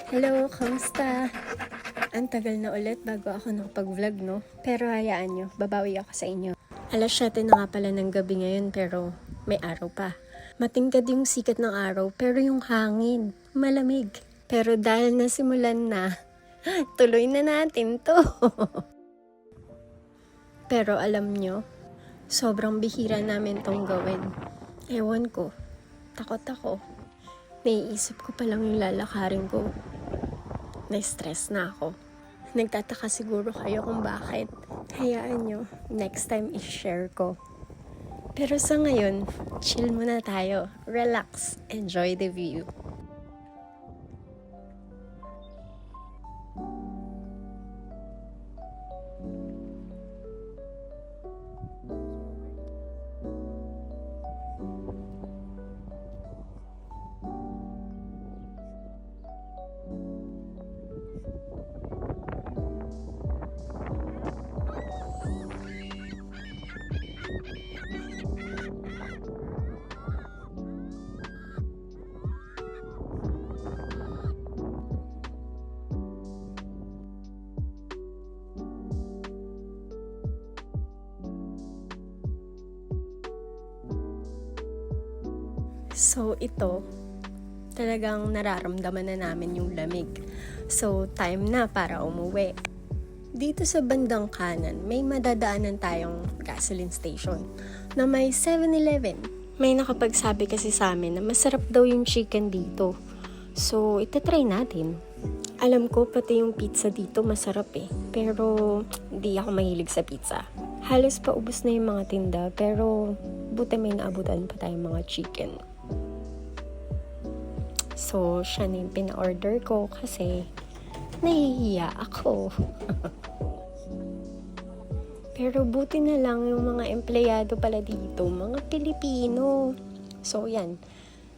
Hello, kamusta? Ang tagal na ulit bago ako nakapag-vlog, no? Pero hayaan nyo, babawi ako sa inyo. Alas 7 na nga pala ng gabi ngayon pero may araw pa. Matingkad yung sikat ng araw pero yung hangin, malamig. Pero dahil nasimulan na, tuloy na natin to. Pero alam nyo, sobrang bihira namin tong gawin. Ewan ko, takot ako. Naiisip ko pa lang yung lalakarin ko. Na-stress na ako. Nagtataka siguro kayo kung bakit. Hayaan nyo, next time i-share ko. Pero sa ngayon, chill muna tayo. Relax. Enjoy the view. So ito, talagang nararamdaman na namin yung lamig. So time na para umuwi. Dito sa bandang kanan, may madadaanan tayong gasoline station na may 7-Eleven. May nakapagsabi kasi sa amin na masarap daw yung chicken dito. So itatry natin. Alam ko pati yung pizza dito masarap eh. Pero di ako mahilig sa pizza. Halos paubos na yung mga tinda pero buti may naabutan pa tayong mga chicken. So, siya na yung pina-order ko kasi nahihiya ako. Pero buti na lang yung mga empleyado pala dito, mga Pilipino. So, yan.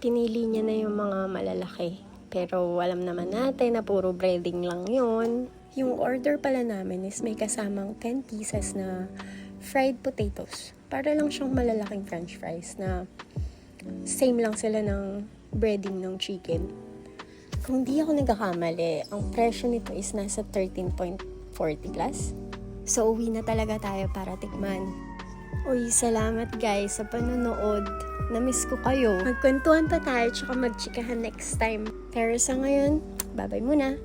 Pinili niya na yung mga malalaki. Pero alam naman natin na puro breading lang yun. Yung order pala namin is may kasamang 10 pieces na fried potatoes. Para lang siyang malalaking french fries na same lang sila ng breading ng chicken. Kung di ako nagkakamali, ang presyo nito is nasa 13.40 plus. So, uwi na talaga tayo para tikman. Uy, salamat guys sa panonood. Namiss ko kayo. Magkwentuhan pa tayo tsaka magchikahan next time. Pero sa ngayon, bye-bye muna.